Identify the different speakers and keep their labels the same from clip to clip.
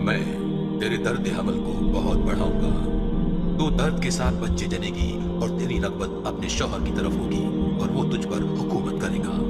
Speaker 1: मैं तेरे दर्द हमल को बहुत बढ़ाऊंगा। तू दर्द के साथ बच्चे जनेगी और तेरी रग़बत अपने शौहर की तरफ होगी और वो तुझ पर हुकूमत करेगा।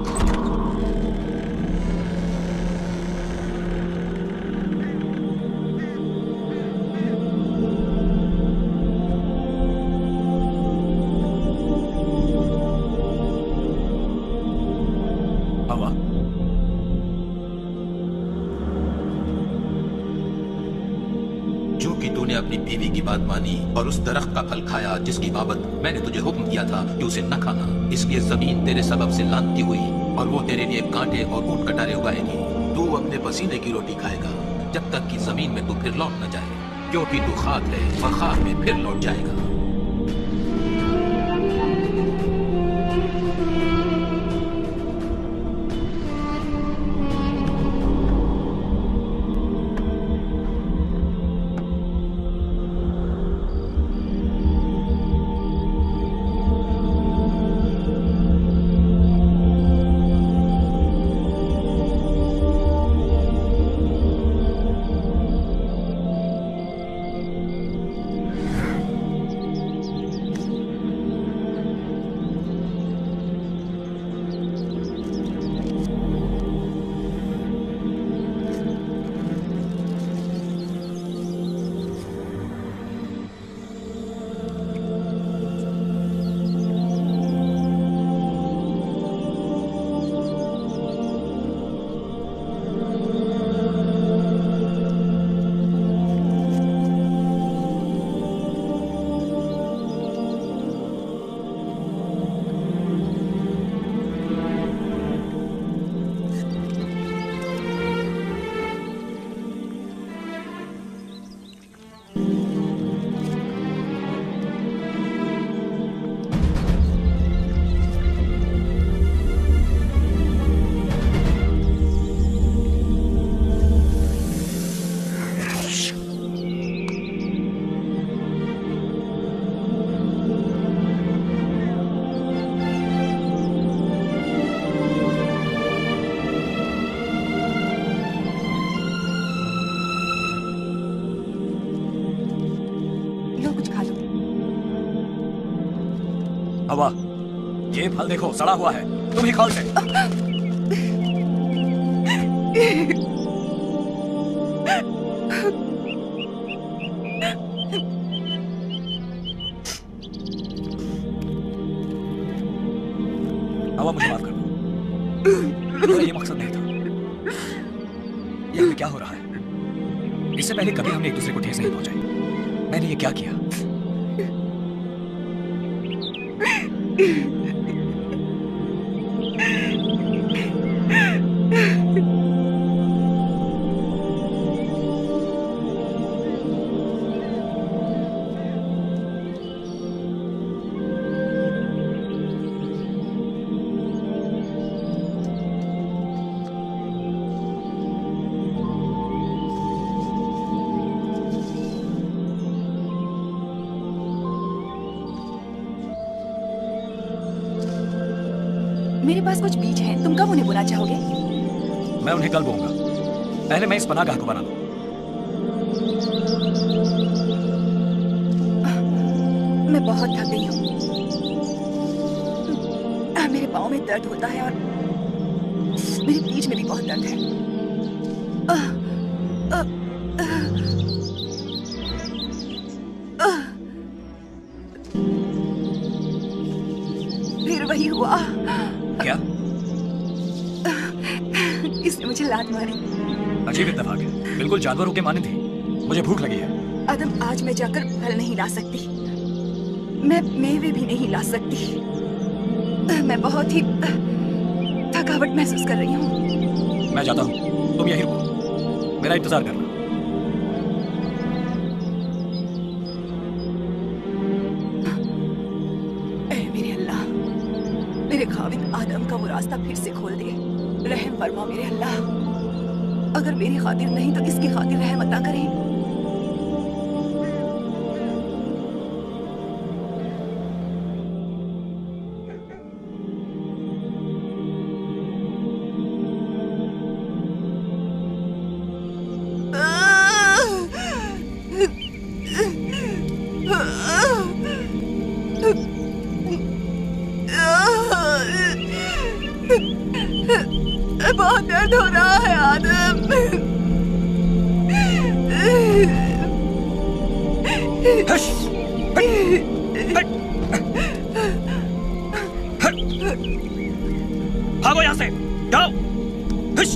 Speaker 1: अपनी बीवी की बात मानी और उस दरख्त का फल खाया जिसकी बाबत मैंने तुझे हुक्म दिया था कि उसे न खाना, इसलिए जमीन तेरे सबब से लानती हुई और वो तेरे लिए कांटे और ऊंट कटारे उगाएगी। तू अपने पसीने की रोटी खाएगा जब तक कि जमीन में तू फिर लौट न जाए, क्योंकि तू खाक है और खाक में फिर लौट जाएगा।
Speaker 2: हवा, ये फल देखो सड़ा हुआ है, तुम ही खाओ इसे। हवा, मुझे माफ कर दो, मेरा ये मकसद नहीं था। ये हमें क्या हो रहा है? इससे पहले कभी हमने एक दूसरे को ठेस नहीं पहुंचाई। मैंने ये क्या किया?
Speaker 3: मेरे पास कुछ बीज हैं, तुम कब उन्हें बोना चाहोगे?
Speaker 2: मैं उन्हें कल बोऊंगा, पहले मैं इस पनाहगाह को बना लूं।
Speaker 3: मैं बहुत थक गई हूँ। मेरे पाँव में दर्द होता है और मेरी पीठ में भी बहुत दर्द है। फिर वही हुआ।
Speaker 2: क्या?
Speaker 3: इसने मुझे लात मारी।
Speaker 2: अजीब इत्तेफाक है, बिल्कुल जानवरों के माने थी। मुझे भूख लगी है।
Speaker 3: अदम, आज मैं जाकर फल नहीं ला सकती, मैं मेवे भी नहीं ला सकती। मैं बहुत ही थकावट महसूस कर रही हूँ।
Speaker 2: मैं जाता हूँ, तुम यहीं रुको, मेरा इंतजार करना।
Speaker 3: ऐ मेरे अल्लाह, मेरे खाविंद आदम का वो रास्ता फिर से खोल दे। रहम फरमा मेरे अल्लाह, अगर मेरी खातिर नहीं तो इसकी खातिर रहम अता करें।
Speaker 2: हश, हट, हट, भागो यहां से, जाओ। हश।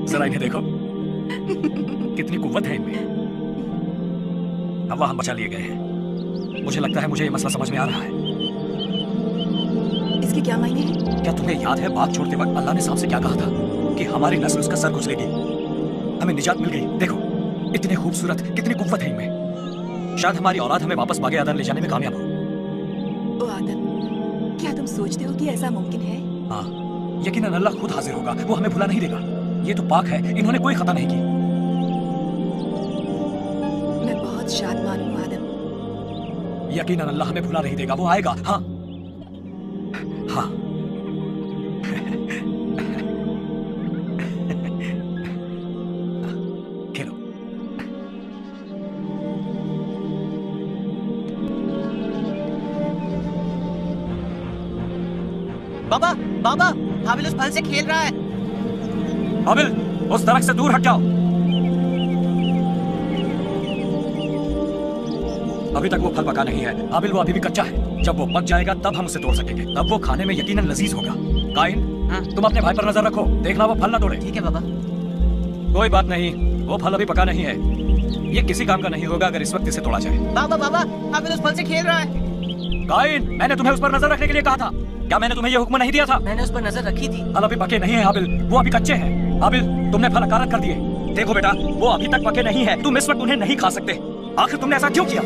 Speaker 2: जरा इन्हें देखो, कितनी कुव्वत है इनमें। हवा हम बचा लिए गए हैं। मुझे लगता है मुझे ये मसला समझ में आ रहा है।
Speaker 3: इसके क्या मायने हैं?
Speaker 2: क्या तुम्हें याद है बात छोड़ते वक्त अल्लाह ने सांप से क्या कहा था कि हमारी नस्ल उसका सर कुचलेगी। हमें निजात मिल गई। देखो इतने खूबसूरत, कितनी कुव्वत है इनमें। शायद हमारी औलाद हमें वापस बागे आदम ले जाने में कामयाब हो।
Speaker 3: ओ आदम, क्या तुम सोचते हो कि ऐसा मुमकिन है?
Speaker 2: हाँ, यकीनन अल्लाह खुद हाजिर होगा। वो हमें भुला नहीं देगा। ये तो पाक है, इन्होंने कोई खता नहीं की।
Speaker 3: मैं बहुत शादमान हूँ आदम।
Speaker 2: यकीनन अल्लाह हमें भुला नहीं देगा। वो आएगा। हाँ हाँ। खेलो।
Speaker 4: बाबा, बाबा, हाबिल उस फल से खेल रहा है।
Speaker 2: हाबिल, उस दरख्त से दूर हट जाओ। अभी तक वो फल पका नहीं है। हाबिल, वो अभी भी कच्चा है। जब वो पक जाएगा तब हम उसे तोड़ सकेंगे। तब वो खाने में यकीनन लजीज होगा। काइन,
Speaker 4: हाँ?
Speaker 2: तुम अपने भाई पर नजर रखो, देखना वो फल ना तोड़े।
Speaker 4: ठीक है बाबा।
Speaker 2: कोई बात नहीं, वो फल अभी पका नहीं है। ये किसी काम का नहीं होगा अगर इस वक्त इसे तोड़ा जाए।
Speaker 4: बाबा, बाबा, हाबिल उस फल से खेल रहा है।
Speaker 2: काइन, मैंने तुम्हें उस पर नजर रखने के लिए कहा था। क्या मैंने तुम्हें ये हुक्म नहीं दिया था?
Speaker 4: मैंने उस पर नजर रखी थी।
Speaker 2: फल अभी पके नहीं है हाबिल, वो अभी कच्चे हैं। हाबिल, तुमने फल अकारत कर दिए। देखो बेटा, वो अभी तक पके नहीं है। तुम इस वक्त उन्हें नहीं खा सकते। आखिर तुमने ऐसा क्यों किया?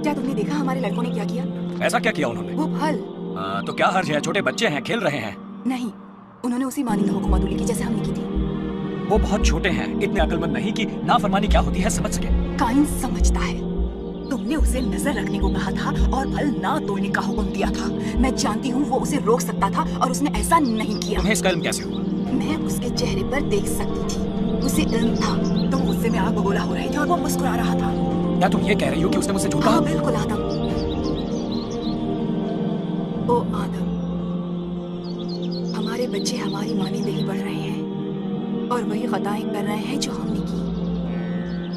Speaker 3: क्या तुमने देखा हमारे लड़कों ने क्या किया?
Speaker 2: ऐसा क्या किया उन्होंने?
Speaker 3: वो फल।
Speaker 2: तो क्या हर्ज है? छोटे बच्चे हैं, खेल रहे हैं।
Speaker 3: नहीं, उन्होंने उसी मानिंदा हुक्मतुल्ली की जैसे हमने की थी।
Speaker 2: वो बहुत छोटे हैं, इतने अक्लमंद नहीं कि नाफरमानी क्या होती है समझ सके।
Speaker 3: काइन समझता है। तुमने उसे नजर रखने को कहा था और फल ना तोड़ने का हुक्म दिया था। मैं जानती हूँ वो उसे रोक सकता था और उसने ऐसा नहीं किया।
Speaker 2: तुम्हें इसका इल्म कैसे हुआ?
Speaker 3: मैं उसके चेहरे पर देख सकती थी। उसे इल्म था। तुम गुस्से में आग बबूला हो रहे थे और वो मुस्कुरा रहा था।
Speaker 2: क्या तुम ये कह रही हो कि उसने मुझसे झूठ कहा?
Speaker 3: हाँ बिल्कुल आदम। ओ आदम, हमारे बच्चे हमारी मानिंदे ही बढ़ रहे हैं और वही खताएं कर रहे हैं जो हमने की।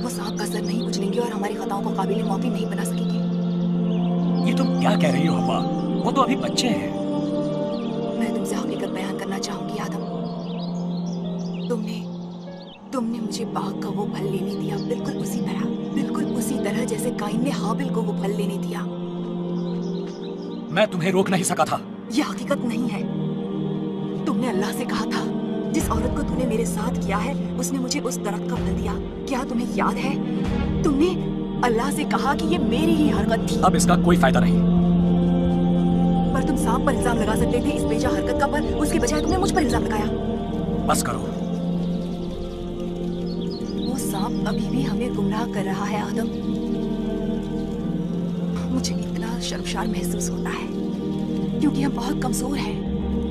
Speaker 3: वो सांप का सर नहीं कुचलेंगे और हमारी खताओं को काबिल मौकी नहीं बना सकेंगे।
Speaker 2: ये तुम क्या कह रही हो हवा? वो तो अभी बच्चे हैं।
Speaker 3: मैं तुमसे हकीकत बयान करना चाहूंगी आदम। तुमने मुझे बाग का वो फल लेने दिया, बिल्कुल उसी तरह जैसे काइन ने हाबिल को वो फल लेने दिया।
Speaker 2: मैं तुम्हें रोक नहीं सका था।
Speaker 3: यह हकीकत नहीं है। तुमने अल्लाह से कहा था, जिस औरत को तूने मेरे साथ किया है उसने मुझे उस दरख्त का फल दिया। क्या तुम्हें याद है? तुमने अल्लाह से कहा कि ये मेरी ही हरकत थी।
Speaker 2: अब इसका कोई फायदा नहीं।
Speaker 3: पर तुम सांप पर इल्जाम लगा सकते थे इस बेजा हरकत का, पर उसके बजाय तुमने मुझ पर इल्जाम लगाया।
Speaker 2: बस करो।
Speaker 3: वो सांप अभी भी हमें गुमराह कर रहा है आदम। मुझे इतना शर्मसार महसूस होता है क्योंकि हम बहुत कमजोर हैं।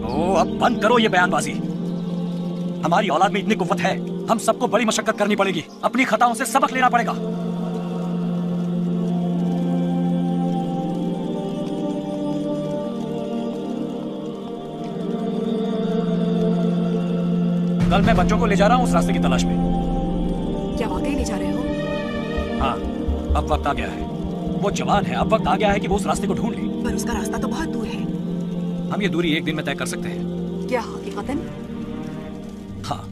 Speaker 2: ओ, अब बंद करो ये बयानबाजी। हमारी औलाद में इतनी कुव्वत है, हम सबको बड़ी मशक्कत करनी पड़ेगी। अपनी खताओं से सबक लेना पड़ेगा। कल मैं बच्चों को ले जा रहा हूँ उस रास्ते की तलाश में।
Speaker 3: क्या वाकई ले जा रहे हो?
Speaker 2: हाँ, अब वक्त आ गया है। वो जवान है, अब वक्त आ गया है कि वो उस रास्ते को ढूंढ ले।
Speaker 3: पर उसका रास्ता तो बहुत दूर है।
Speaker 2: हम ये दूरी एक दिन में तय कर सकते हैं।
Speaker 3: क्या हकीकतन?
Speaker 2: हाँ।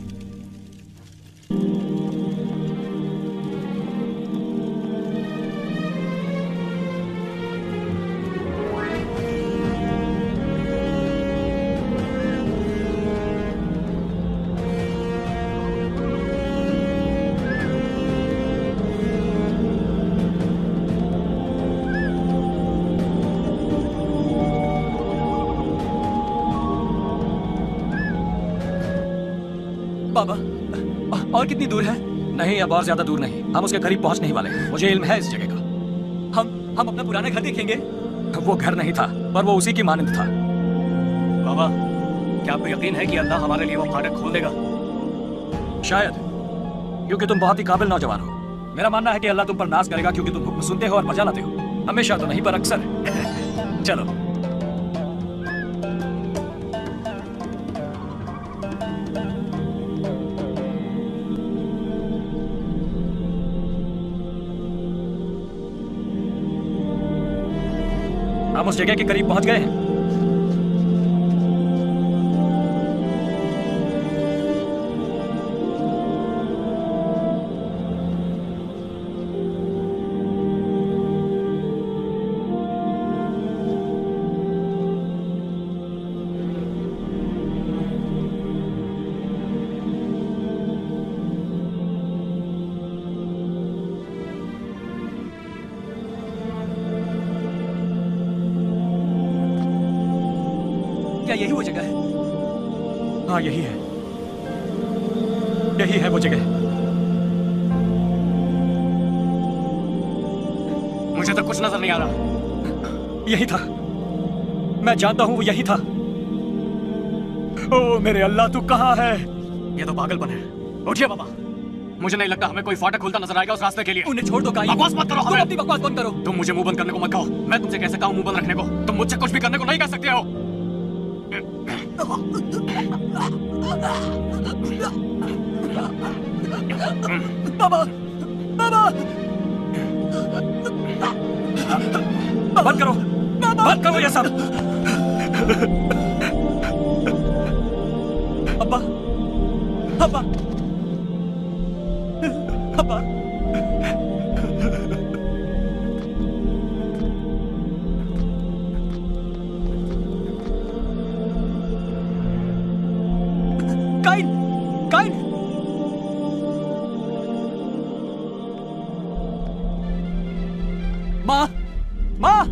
Speaker 2: बाबा, और कितनी दूर है? नहीं, अब और ज्यादा दूर नहीं, हम उसके करीब पहुंचने ही वाले हैं। मुझे इल्म है इस जगह का। हम अपना पुराना घर देखेंगे। वो घर नहीं था, पर वो उसी की मानंद था। बाबा, क्या आपको यकीन है कि अल्लाह हमारे लिए वो फाटक खोल देगा? शायद, क्योंकि तुम बहुत ही काबिल नौजवान हो। मेरा मानना है कि अल्लाह तुम पर नाज करेगा क्योंकि तुम हुक्म सुनते हो और मजा लाते हो। हमेशा तो नहीं, पर अक्सर। चलो। हम उस जगह के करीब पहुंच गए हैं। क्या यही वो जगह है? हाँ, यही है। यही है वो जगह। मुझे तो कुछ नजर नहीं आ रहा। यही था, मैं जानता हूं वो यही था। ओ मेरे अल्लाह, तू कहाँ है? ये तो पागलपन है। उठिए बाबा, मुझे नहीं लगता हमें कोई फाटक खुलता नजर आएगा उस रास्ते के लिए। उन्हें छोड़ दो। बकवास मत करो। तुम अपनी बकवास बंद करो। तुम मुझे मुंह बंद करने को मत कहो। मैं तुमसे कैसे कहूं मुंह बंद रखने को? तुम मुझसे कुछ भी करने को नहीं कह सकते हो। बाबा, बाबा, बंद करो, बंद करो ये सब। अब्बा, अब्बा, अब्बा। काइन, काइन। माँ, माँ।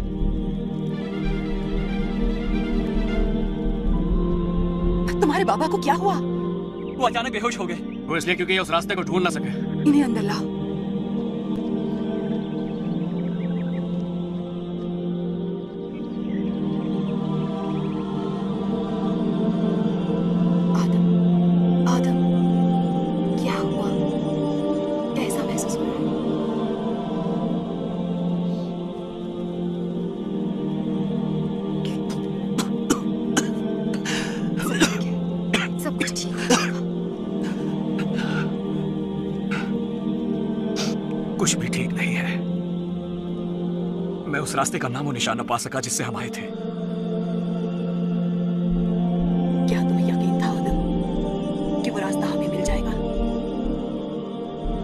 Speaker 3: तुम्हारे बाबा को क्या हुआ?
Speaker 2: वो अचानक बेहोश हो गए। वो इसलिए क्योंकि ये उस रास्ते को ढूंढ ना सके।
Speaker 3: इन्हें अंदर लाओ। आदम, आदम, क्या हुआ? कैसा महसूस हो रहा है? सब कुछ ठीक है।
Speaker 2: कुछ भी ठीक नहीं है। मैं उस रास्ते का नामो निशान न पा सका जिससे हम आए थे।
Speaker 3: क्या तुम्हें यकीन था आदम कि वो रास्ता हमें मिल जाएगा?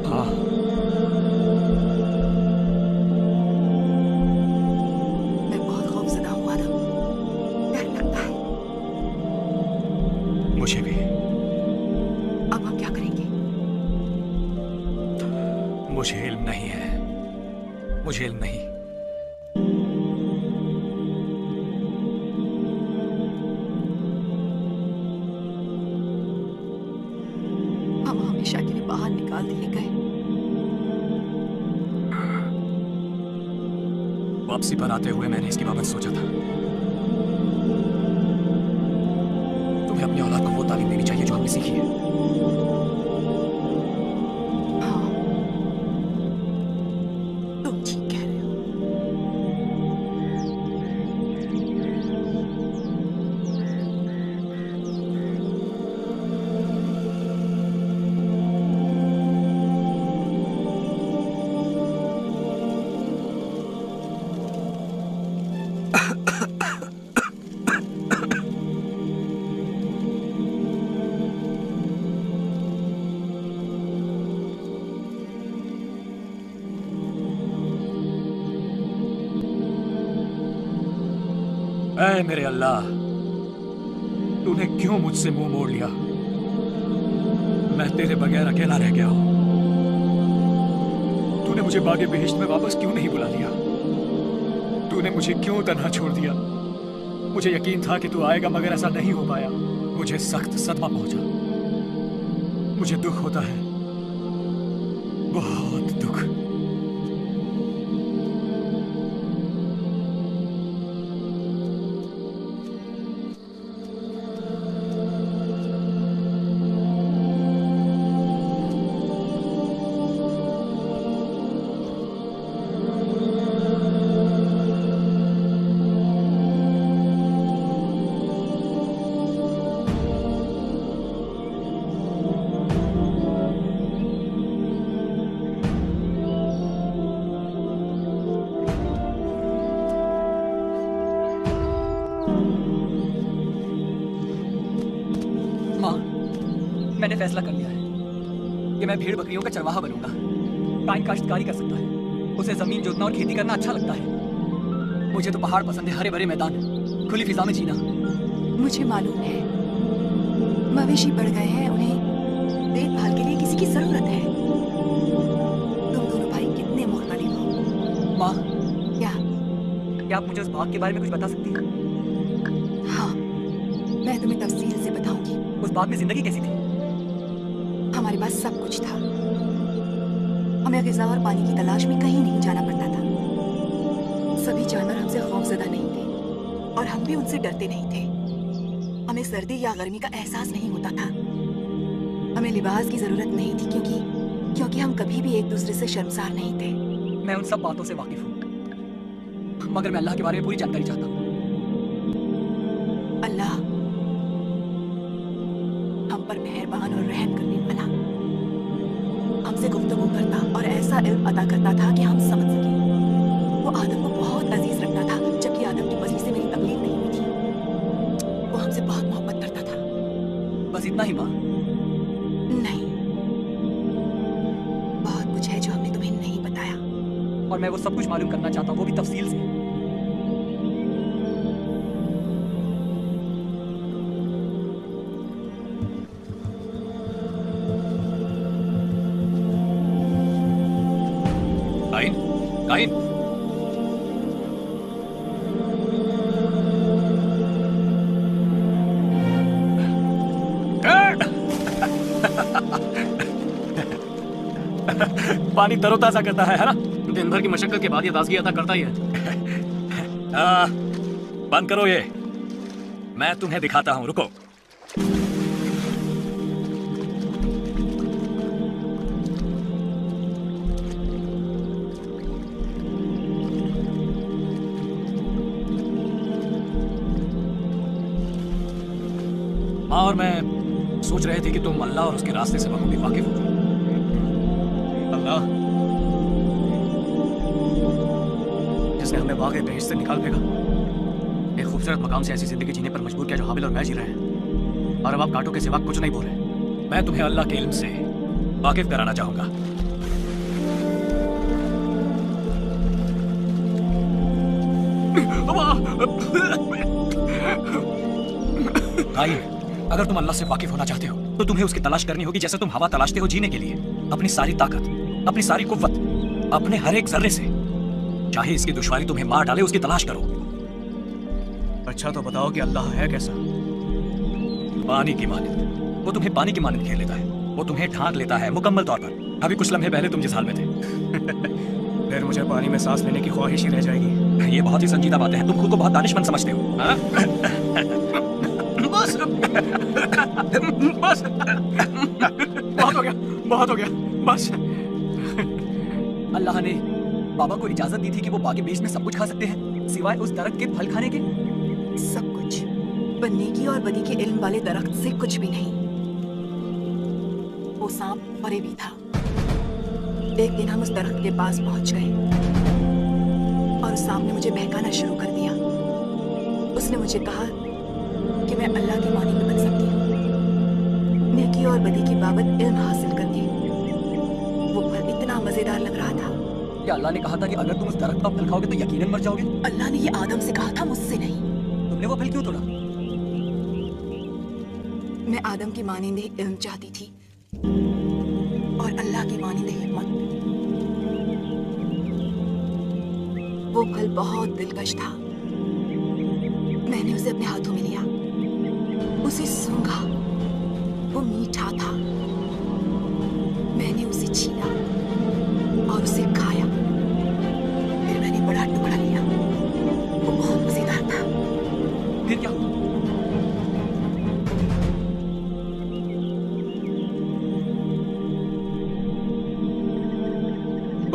Speaker 2: हाँ,
Speaker 3: मैं बहुत खौफजदा हूँ आदम। डर लगता है।
Speaker 2: मुझे भी।
Speaker 3: अब हम क्या करेंगे?
Speaker 2: मुझे इल्म नहीं है। मुझे इल्म नहीं।
Speaker 3: हम हमेशा के लिए बाहर निकाल दिए गए।
Speaker 2: वापसी पर आते हुए मैंने इसकी बाबत सोचा था। तुम्हें अपनी औलाद को वो तालीम देनी चाहिए जो हमने सीखी है।
Speaker 3: हाँ, तुम ठीक कह रहे हो।
Speaker 2: ऐ मेरे अल्लाह, तूने क्यों मुझसे मुंह मोड़ लिया? मैं तेरे बगैर अकेला रह गया हूं। तूने मुझे बागे बेहिश्त में वापस क्यों नहीं बुला लिया? तूने मुझे क्यों तन्हा छोड़ दिया? मुझे यकीन था कि तू आएगा, मगर ऐसा नहीं हो पाया। मुझे सख्त सदमा पहुंचा। मुझे दुख होता है, बहुत दुख। मैंने फैसला कर लिया है कि मैं भेड़ बकरियों का चरवाहा बनूंगा। काइन काश्तकारी कर सकता है, उसे जमीन जोतना और खेती करना अच्छा लगता है। मुझे तो पहाड़ पसंद है, हरे भरे मैदान, खुली फिजा में जीना।
Speaker 3: मुझे मालूम है मवेशी बढ़ गए हैं, उन्हें देखभाल के लिए किसी की जरूरत है। तुम दोनों भाई कितने मोहतालिब हो।
Speaker 2: माँ,
Speaker 3: क्या
Speaker 2: आप मुझे उस बाग के बारे में कुछ बता सकती हैं?
Speaker 3: हाँ, मैं तुम्हें तफसील से बताऊंगी।
Speaker 2: उस बाग में जिंदगी कैसी थी?
Speaker 3: हमारे पास सब कुछ था। हमें ग़िज़ा और पानी की तलाश में कहीं नहीं जाना पड़ता था। सभी जानवर हमसे खौफज़दा नहीं थे और हम भी उनसे डरते नहीं थे। हमें सर्दी या गर्मी का एहसास नहीं होता था। हमें लिबास की जरूरत नहीं थी क्योंकि हम कभी भी एक दूसरे से शर्मसार नहीं थे।
Speaker 2: मैं उन सब बातों से वाकिफ हूँ, मगर मैं अल्लाह के बारे में पूरी जानकारी चाहता हूँ।
Speaker 3: अल्लाह हम पर मेहरबान और रहम करने वाला, हमसे गुफ्तगू करता और ऐसा इल्म अता करता था कि हम समझ सके। वो आदम को बहुत अजीज रखता था, जबकि आदम की वजह से मेरी तकलीफ नहीं हुई थी। वो हमसे बहुत मोहब्बत करता था।
Speaker 2: बस इतना ही माँ?
Speaker 3: नहीं, बहुत कुछ है जो हमने तुम्हें नहीं बताया,
Speaker 2: और मैं वो सब कुछ मालूम करना चाहता हूँ, वो भी तफसील से। काइन, पानी तरोताजा करता है ना? दिन भर की मशक्कत के बाद ये ताजगी अता करता ही है। बंद करो ये, मैं तुम्हें दिखाता हूं, रुको। और मैं सोच रहे थे कि तुम अल्लाह और उसके रास्ते से बखूबी वाकिफ हो। अल्लाह जिसने हमें वाक़ई बहिश्त से निकाल फेंका, एक खूबसूरत मकाम से ऐसी जिंदगी जीने पर मजबूर किया जो हाबिल और मैं जी रहे हैं, और अब आप कांटों के सिवा कुछ नहीं बोल रहे। मैं तुम्हें अल्लाह के इल्म से वाकिफ कराना चाहूंगा। अगर तुम अल्लाह से वाकिफ होना चाहते हो तो तुम्हें उसकी तलाश करनी होगी जैसे तुम हवा तलाशते हो जीने के लिए, अपनी सारी ताकत, अपनी सारी कुव्वत, अपने हर एक जर्रे से। चाहे इसकी दुश्वारी तुम्हें मार डाले, उसकी तलाश करो। अच्छा तो बताओ कि अल्लाह है कैसा? पानी की मानिंद। वो तुम्हें पानी की मानिंद घेर लेता है, वो तुम्हें ढांक लेता है मुकम्मल तौर पर। अभी कुछ लम्हे पहले तुम जिस हाल में थे फिर मुझे पानी में सांस लेने की ख्वाहिश ही रह जाएगी। ये बहुत ही संजीदा बातें हैं, तुम खुद को बहुत दानिशमंद समझते हो। बस बहुत हो गया, बहुत हो गया, बस। अल्लाह ने बाबा को इजाजत दी थी कि वो बागे बीच में सब कुछ खा सकते हैं सिवाय उस दरख्त के फल खाने के।
Speaker 3: सब कुछ, पर नेकी और बदी के इल्म वाले दरख्त से कुछ भी नहीं। वो सांप फरेबी था। एक दिन हम उस दरख्त के पास पहुंच गए और उस सांप ने मुझे बहकाना शुरू कर दिया। उसने मुझे कहा कि मैं अल्लाह की मानिंद बन सकती हूँ, नेकी और बदी की बाबत इल्म हासिल करके। वो फल इतना मजेदार लग रहा था।
Speaker 2: क्या अल्लाह ने कहा था कि अगर तुम उस दरख्त का फल खाओगे तो यकीनन मर जाओगे?
Speaker 3: अल्लाह ने ये आदम से कहा था, मुझसे नहीं।
Speaker 2: तुमने वो फल क्यों तोड़ा?
Speaker 3: मैं आदम की मानिंद इल्म चाहती थी और अल्लाह की मानिंद हिम्मत। वो फल बहुत दिलकश था। मैंने उसे अपने हाथों में लिया, उसे सूंघा। वो मीठा था,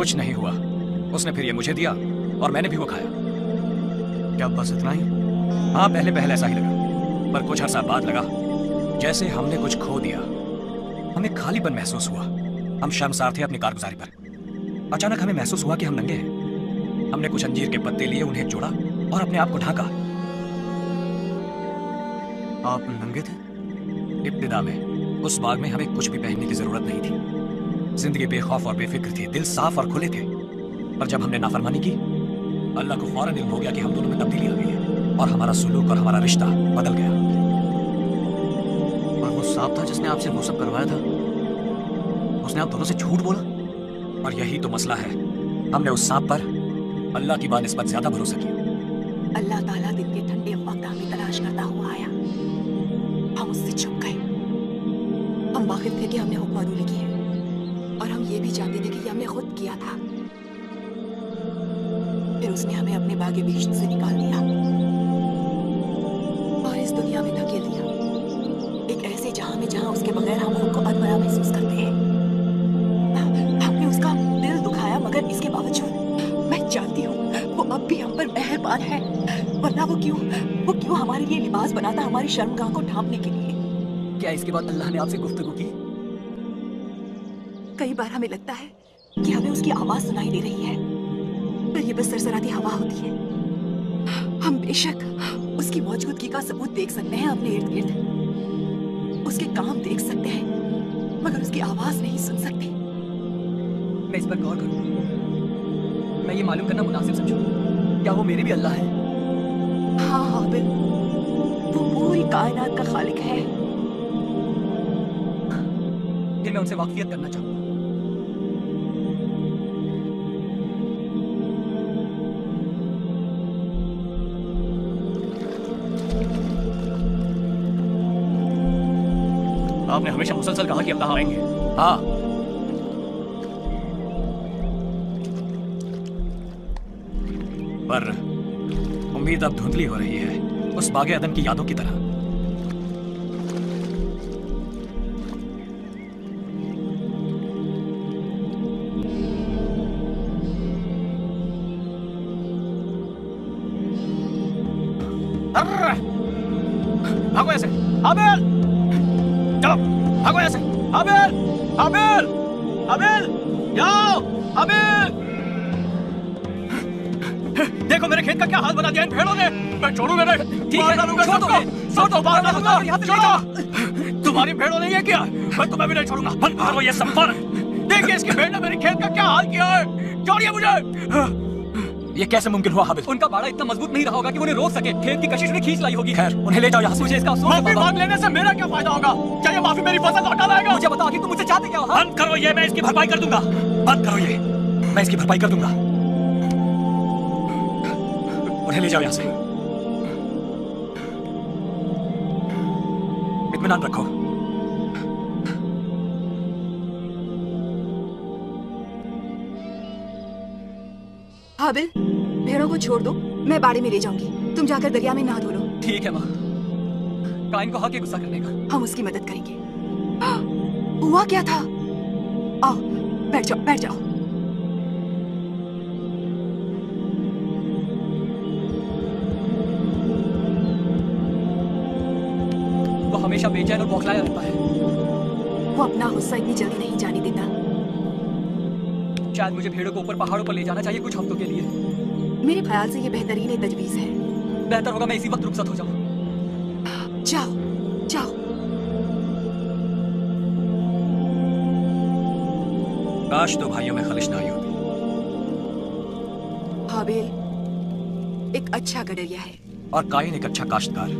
Speaker 2: कुछ नहीं हुआ। उसने फिर ये मुझे दिया और मैंने भी वो खाया। क्या बस इतना ही? हाँ, पहले पहले ऐसा ही लगा, पर कुछ अर्सा बाद लगा जैसे हमने कुछ खो दिया। हमें खालीपन महसूस हुआ। हम शर्मसार थे अपनी कारगुजारी पर। अचानक हमें महसूस हुआ कि हम नंगे हैं। हमने कुछ अंजीर के पत्ते लिए, उन्हें जोड़ा और अपने आप को ढांका।
Speaker 5: आप नंगे थे?
Speaker 2: इब्तिदा में उस बाग में हमें कुछ भी पहनने की जरूरत नहीं थी। जिंदगी बेखौफ और बेफिक्र थी, दिल साफ और खुले थे। पर जब हमने नाफरमानी की, अल्लाह को फौरन इल्म हो गया कि हम दोनों में तब्दीली आ गई है और हमारा सुलूक और हमारा रिश्ता बदल गया।
Speaker 5: और वो सांप था जिसने आपसे वो सब करवाया था, उसने आप दोनों से झूठ बोला?
Speaker 2: और यही तो मसला है। हमने उस सांप पर अल्लाह की बानिस्बत ज्यादा भरोसा किया।
Speaker 3: अल्लाह ताला दिन के ठंडे वक्त हमें तलाश करता हुआ आया। हम उससे छुप गए। हम वाकिफ थे कि हमने हुक्म अदूली की है और हम ये भी जानते थे कि ये हमने खुद किया था। फिर उसने हमें अपने बागे बिश्त से निकाल दिया और इस दुनिया में धकेल दिया, एक ऐसे जहां में जहां उसके बगैर हम खुद को अधमरा महसूस करते हैं। हमने उसका दिल दुखाया, मगर इसके बावजूद मैं जानती हूँ वो अब भी हम पर मेहरबान है। वरना वो क्यों हमारे लिए लिबास बनाता, हमारी शर्मगाह को ढांपने के लिए।
Speaker 5: क्या इसके बाद अल्लाह ने आपसे गुफ्तगू की?
Speaker 3: कई बार हमें लगता है कि हमें उसकी आवाज सुनाई दे रही है, पर ये बस सरसराती हवा होती है। हम बेशक उसकी मौजूदगी का सबूत देख सकते हैं अपने इर्द गिर्द, उसके काम देख सकते हैं, मगर उसकी आवाज नहीं सुन सकते।
Speaker 5: मैं इस पर गौर करूंगा। मैं ये मालूम करना मुनासिब समझूंगा, क्या वो मेरे भी अल्लाह है?
Speaker 3: हाँ हाबिल, वो पूरी कायनात का खालिक है।
Speaker 5: फिर मैं उनसे वाकफियत करना चाहूंगा। आपने हमेशा मुसलसल कहा कि अल्लाह आएंगे।
Speaker 2: हाँ, पर उम्मीद अब धुंधली हो रही है, उस बागे अदन की यादों की तरह।
Speaker 5: भागो ऐसे, हाबिल! जाओ, भागो ऐसे, हाबिल! हाबिल! हाबिल! जाओ, हाबिल! देखो मेरे खेत का क्या हाल बना दिया इन भेड़ों ने। मैं छोड़ूंगा नहीं। ठीक है, छोड़ दो, छोड़ दो, मार डालूंगा, छोड़ो। तुम्हारी भेड़ों ने ये किया, मैं तुम्हें भी नहीं छोड़ूंगा। बंद करो ये सब पर। देखिए इसकी भेड़ ने मेरे खेत का क्या हाल किया है। छोड़िए मुझे।
Speaker 2: ये कैसे मुमकिन हुआ हाबिल?
Speaker 5: उनका बाड़ा इतना मजबूत नहीं रहा होगा कि उन्हें रोक सके। खेत की कशिश ने खींच लाई होगी।
Speaker 2: खैर, उन्हें ले जाओ यहाँ से।
Speaker 5: मुझे इसका अफसोस है। माफी मांग लेने से मेरा क्या फायदा होगा? क्या ये माफी मेरी फसल लौटा लाएगा? मुझे बताओ कि तुम मुझसे चाहते क्या हो?
Speaker 2: बंद करो ये, मैं इसकी भरपाई कर दूंगा। बंद करो ये, मैं इसकी भरपाई कर दूंगा। उन्हें ले जाओ यहाँ से। इत्मीनान रखो।
Speaker 3: हाबिल, भेड़ों को छोड़ दो, मैं बाड़े में ले जाऊंगी। तुम जाकर दरिया में नहा धो लो।
Speaker 5: ठीक है माँ। काइन को हक है गुस्सा करने का।
Speaker 3: हम उसकी मदद करेंगे। हुआ क्या था? आओ, बैठ जाओ, बैठ जाओ।
Speaker 5: वो हमेशा बेचैन और बौखलाया रहता है।
Speaker 3: वो अपना गुस्सा इतनी जल्दी नहीं जाने देता।
Speaker 5: शायद मुझे भेड़ों को ऊपर पहाड़ों पर ले जाना चाहिए कुछ हफ्तों के लिए।
Speaker 3: मेरे ख्याल से ये बेहतरीन तजवीज है।
Speaker 5: बेहतर होगा मैं इसी वक्त रुखसत हो जाऊं।
Speaker 3: जाओ, जाओ।
Speaker 2: काश दो भाइयों में खलिश ना आई होती।
Speaker 3: हाबिल एक अच्छा गडरिया है
Speaker 2: और काइन एक अच्छा काश्तकार।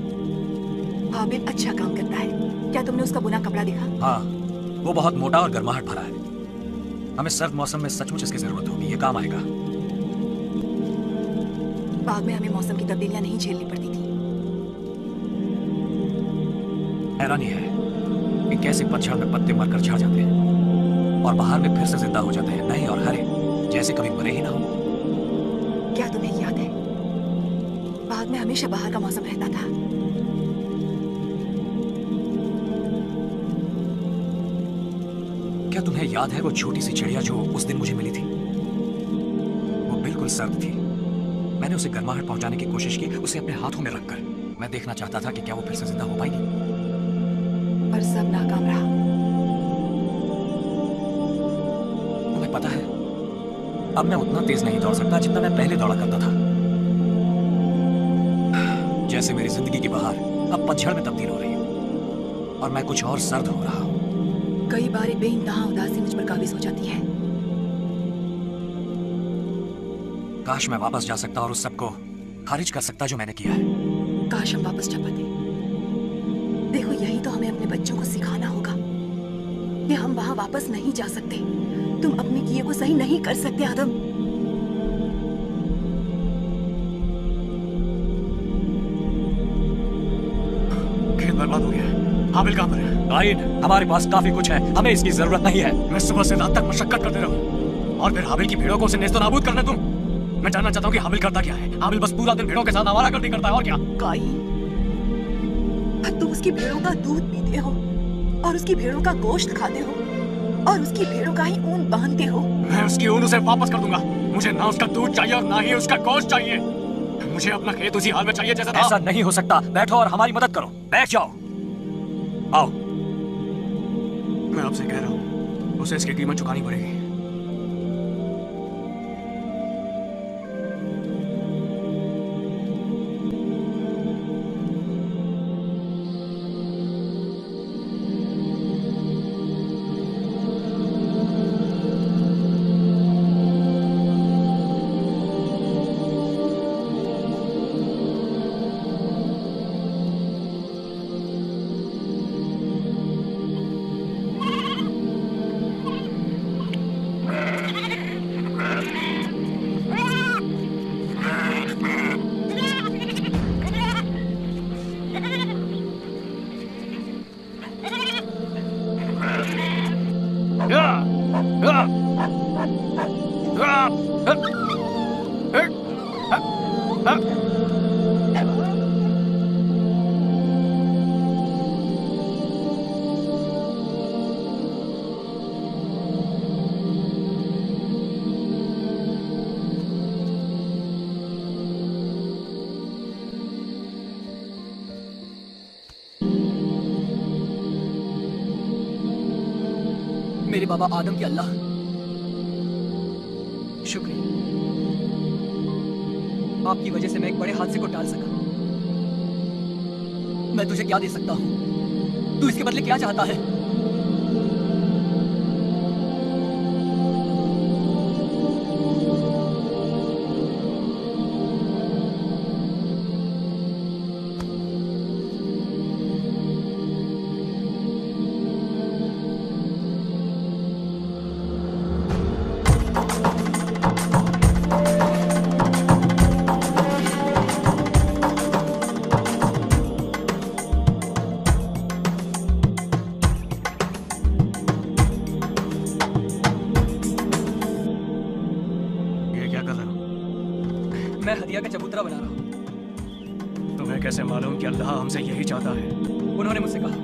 Speaker 3: हाबिल अच्छा काम करता है। क्या तुमने उसका बुना कपड़ा देखा?
Speaker 2: हाँ, वो बहुत मोटा और गर्माहट भरा है। हमें सर्द मौसम में सचमुच इसकी जरूरत होगी, ये काम आएगा।
Speaker 3: बाग में हमें मौसम की तब्दीलियां नहीं झेलनी पड़ती थी।
Speaker 2: हैरानी है कि कैसे पतझड़ में पत्ते मरकर झड़ जाते हैं और बहार में फिर से जिंदा हो जाते हैं, नए और हरे, जैसे कभी मरे ही ना हो।
Speaker 3: क्या तुम्हें याद है, बाग में हमेशा बाहर का मौसम रहता था।
Speaker 2: क्या तुम्हें याद है वो छोटी सी चिड़िया जो उस दिन मुझे मिली थी? सर्द थी। मैंने उसे गर्माहट पहुंचाने की कोशिश की, उसे अपने हाथों में रखकर। मैं देखना चाहता था कि क्या वो फिर से जिंदा हो पाएगी,
Speaker 3: पर सब नाकाम रहा।
Speaker 2: तुम्हें पता है, अब मैं उतना तेज नहीं दौड़ सकता जितना मैं पहले दौड़ा करता था। जैसे मेरी जिंदगी की बहार अब पतझड़ में तब्दील हो रही है और मैं कुछ और सर्द हो रहा हूं।
Speaker 3: कई बार बेइंतहा उदासी मुझ पर काबिज हो जाती है।
Speaker 2: काश मैं वापस जा सकता और उस सब को खारिज कर सकता जो मैंने किया है।
Speaker 3: काश हम वापस जा पाते। देखो, यही तो हमें अपने बच्चों को सिखाना होगा कि हम वहां वापस नहीं जा सकते। तुम अपने किए को सही नहीं कर सकते आदम।
Speaker 5: खेत बर्बाद हो गया है। हाबिल कहां पर है?
Speaker 2: काइन, हमारे पास काफी कुछ है, हमें इसकी जरूरत नहीं है।
Speaker 5: मैं सुबह से रात तक मशक्कत करते रहूं और फिर हाबिल की भेड़ों को उसे नेस्तो नाबूद करना तुम? मैं जानना चाहता हूं कि हाबिल करता क्या है। हाबिल बस पूरा दिन भेड़ों के साथ आवारागर्दी करता है और क्या?
Speaker 3: काइन, तुम उसकी भेड़ों का दूध पीते हो और उसकी भेड़ों का गोश्त खाते हो और उसकी भेड़ों का ही ऊन बांधते हो।
Speaker 5: मैं उसकी ऊन उसे वापस कर दूंगा। मुझे ना उसका दूध चाहिए और ना ही उसका गोश्त चाहिए। मुझे अपना खेत उसी हाल में चाहिए जैसा था।
Speaker 2: ऐसा नहीं हो सकता। बैठो और हमारी मदद करो। बैठ जाओ। आओ।
Speaker 5: मैं आपसे कह रहा हूं, उसे इसकी कीमत चुकानी पड़ेगी।
Speaker 4: मेरे बाबा आदम के अल्लाह, शुक्रिया। आपकी वजह से मैं एक बड़े हादसे को टाल सका। मैं तुझे क्या दे सकता हूं? तू इसके बदले क्या चाहता है? मैं हदिया का चबूतरा बना रहा हूँ।
Speaker 5: तुम्हें कैसे मालूम कि अल्लाह हमसे यही चाहता है?
Speaker 4: उन्होंने मुझसे कहा।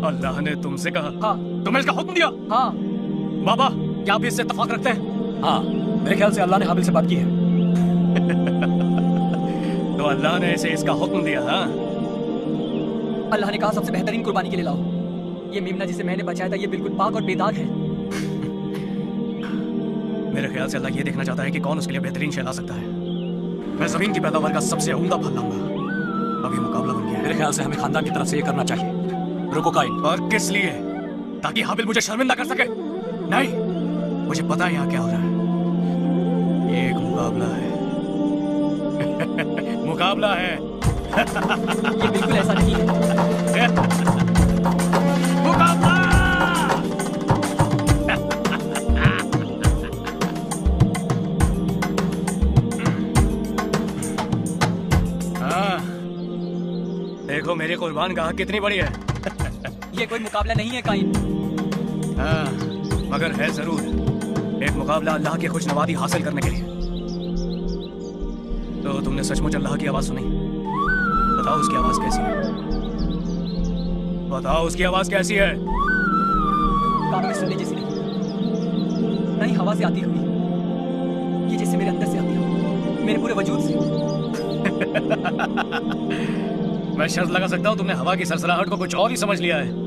Speaker 5: अल्लाह ने तुमसे कहा?
Speaker 4: हाँ।
Speaker 5: तुम्हें इसका हुक्म दिया?
Speaker 4: हाँ।
Speaker 5: बाबा, क्या आप इससे इत्तेफाक रखते हैं?
Speaker 2: हाँ, मेरे ख्याल से अल्लाह ने हाबिल से बात की है।
Speaker 5: तो अल्लाह ने इसे इसका हुक्म दिया? हाँ,
Speaker 4: अल्लाह ने कहा सबसे बेहतरीन कुर्बानी के लिए लाओ। ये मेमना जिसे मैंने बचाया था, ये बिल्कुल पाक और बेदाग है।
Speaker 5: मेरे ख्याल से अल्लाह ये देखना चाहता है कि कौन उसके लिए बेहतरीन शय ला सकता है। मैं जमीन की पैदावार का सबसे उम्दा फल लाऊंगा। अभी मुकाबला बन गया है।
Speaker 2: मेरे ख्याल से हमें खानदान की तरफ से ये करना चाहिए। रुको काइन।
Speaker 5: और किस लिए? ताकि हाबिल मुझे शर्मिंदा कर सके? नहीं, मुझे पता है यहाँ क्या हो रहा है। ये एक मुकाबला है। मुकाबला है।
Speaker 4: ये बिल्कुल ऐसा नहीं है।
Speaker 5: मुकाबला! हाँ, देखो मेरी कुर्बान गाह कितनी बड़ी है।
Speaker 4: ये कोई मुकाबला नहीं है काइन।
Speaker 5: हाँ, मगर है जरूर एक मुकाबला अल्लाह की खुशनवादी हासिल करने के लिए। तो तुमने सचमुच अल्लाह की आवाज सुनी? बताओ उसकी आवाज कैसी है? बताओ उसकी आवाज कैसी है?
Speaker 4: कानों में सुनने जैसी नहीं, नहीं हवा से आती हुई। ये जैसे मेरे अंदर से आती हो, मेरे पूरे वजूद से।
Speaker 2: मैं शर्त लगा सकता हूँ तुमने हवा की सरसराहट को कुछ और ही समझ लिया है।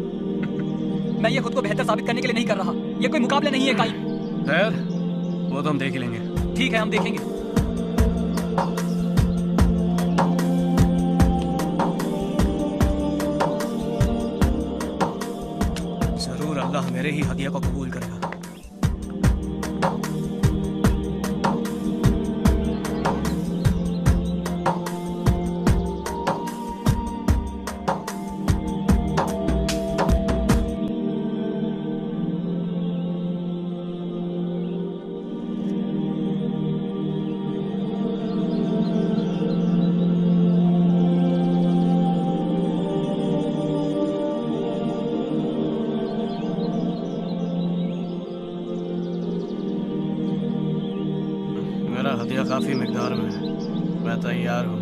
Speaker 4: मैं ये खुद को बेहतर साबित करने के लिए नहीं कर रहा। ये कोई मुकाबला नहीं है काइम।
Speaker 2: खैर, वो तो हम देख ही लेंगे।
Speaker 4: ठीक है, हम देखेंगे।
Speaker 2: जरूर अल्लाह मेरे ही हदिया को कबूल करेगा। मेरा हदिया काफी मिकदार में है, मैं तैयार हूँ।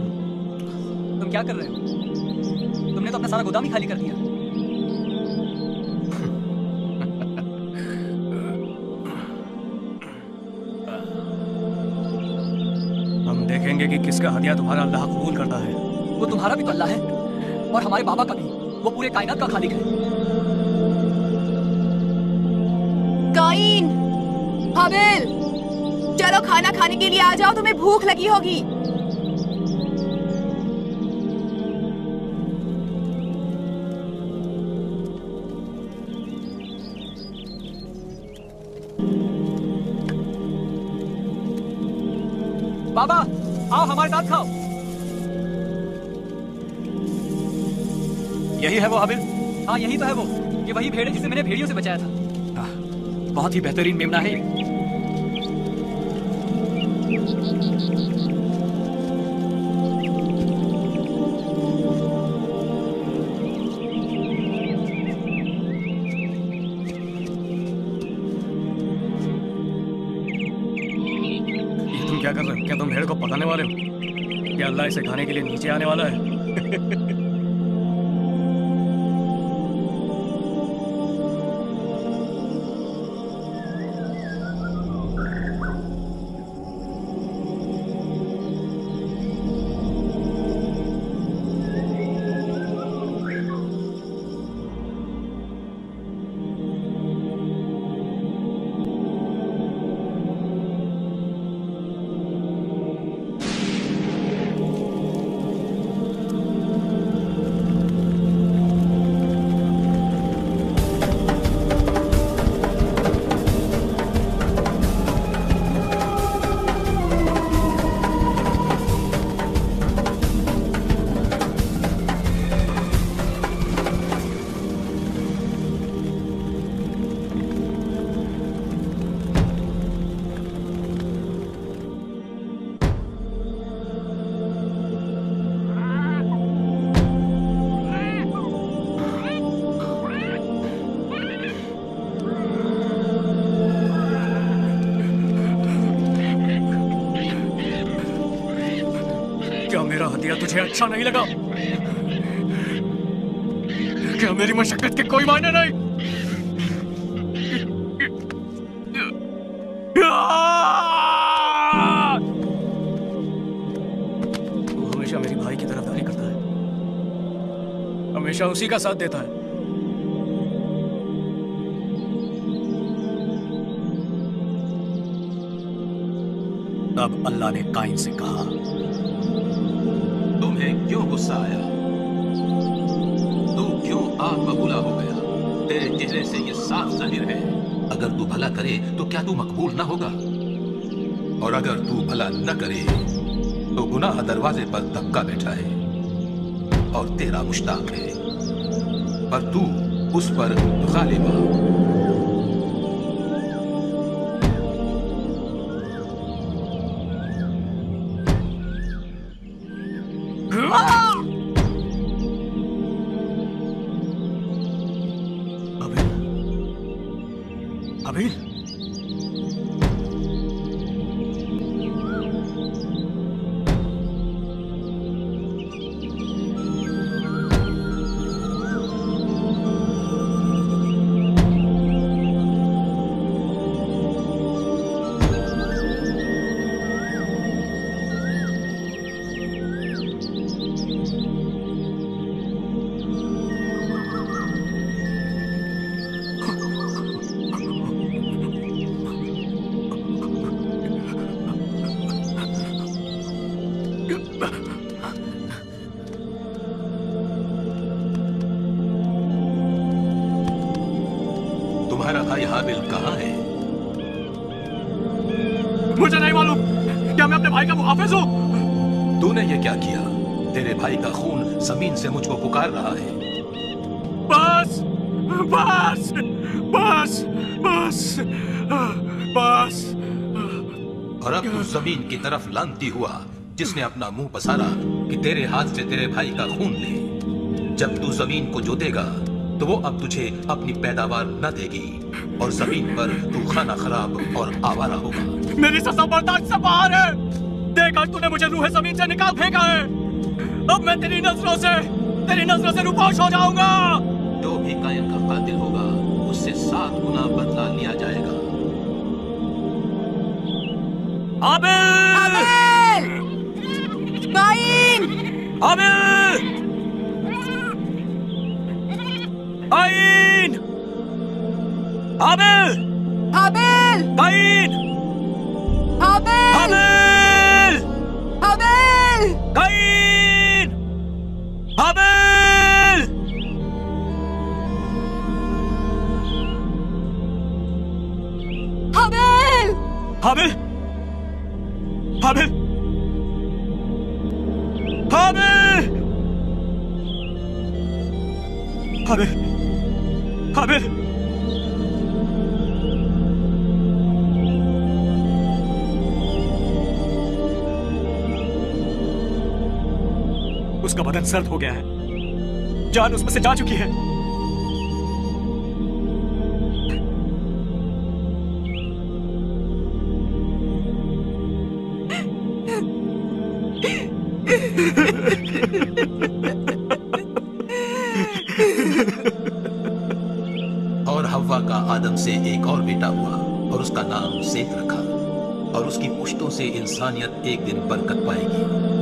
Speaker 4: तुम क्या कर रहे हो? तुमने तो अपना सारा गोदाम ही खाली कर दिया।
Speaker 2: हम देखेंगे कि किसका हदिया तुम्हारा अल्लाह कबूल करता है।
Speaker 4: वो तुम्हारा भी तो अल्लाह है और हमारे बाबा का भी। वो पूरे कायनात का खालिक है।
Speaker 3: काइन, हाबिल, चलो खाना खाने के लिए आ जाओ, तुम्हें भूख लगी होगी।
Speaker 4: बाबा, आओ हमारे साथ खाओ।
Speaker 2: यही है वो हाबिल?
Speaker 4: हाँ, यही तो है वो। ये वही भेड़ है जिसे मैंने भेड़ियों से बचाया था।
Speaker 2: बहुत ही बेहतरीन मेमना है ये। क्या कर रहे हो? क्या तुम भेड़ को पकाने वाले हो? क्या अल्लाह इसे खाने के लिए नीचे आने वाला है? क्या मेरा हदिया तुझे अच्छा नहीं लगा? क्या मेरी मशक्कत के कोई मायने नहीं? तू हमेशा मेरी भाई की तरफदारी करता है, हमेशा उसी का साथ देता है। तब अल्लाह ने काइन से कहा,
Speaker 1: तुम्हें क्यों गुस्सा आया? तू क्यों आग बबूला हो गया? तेरे चेहरे से ये साफ जाहिर है, अगर तू भला करे तो क्या तू मकबूल ना होगा? और अगर तू भला न करे तो गुनाह दरवाजे पर दबका बैठा है और तेरा मुश्ताक है, पर तू उस पर गालिब आ।
Speaker 2: अभी
Speaker 1: काबिल कहाँ है?
Speaker 5: मुझे नहीं मालूम। क्या मैं अपने भाई का मुहाफिज हूँ?
Speaker 1: तूने ये क्या किया? तेरे भाई का खून जमीन से मुझको पुकार रहा है।
Speaker 5: बस बस बस बस बस।
Speaker 1: और अब तू जमीन की तरफ लानती हुआ जिसने अपना मुंह पसारा कि तेरे हाथ से तेरे भाई का खून ले। जब तू जमीन को जोतेगा तो वो अब तुझे अपनी पैदावार न देगी और जमीन पर तू खाना खराब और आवारा होगा।
Speaker 5: मेरी सजा बर्दाश्त से बाहर है। देख आज तूने मुझे रूह जमीन से निकाल फेंका है। अब मैं तेरी नजरों से रूपोश हो जाऊंगा।
Speaker 1: जो भी कायन का कातिल होगा उससे 7 गुना बदला लिया जाएगा।
Speaker 3: आबिल! काइन!
Speaker 2: आबिल! काइन! आबिल!
Speaker 3: आबिल!
Speaker 2: काइन!
Speaker 3: आबिल!
Speaker 2: आबिल!
Speaker 3: आबिल!
Speaker 2: काइन! आबिल!
Speaker 3: आबिल!
Speaker 2: हाबिल! हाबिल! हाबिल! हाबिल! हाबिल! उसका बदन सर्द हो गया है। जान उसमें से जा चुकी है।
Speaker 1: और हव्वा का आदम से एक और बेटा हुआ और उसका नाम सेत रखा। और उसकी पुश्तों से इंसानियत एक दिन बरकत पाएगी।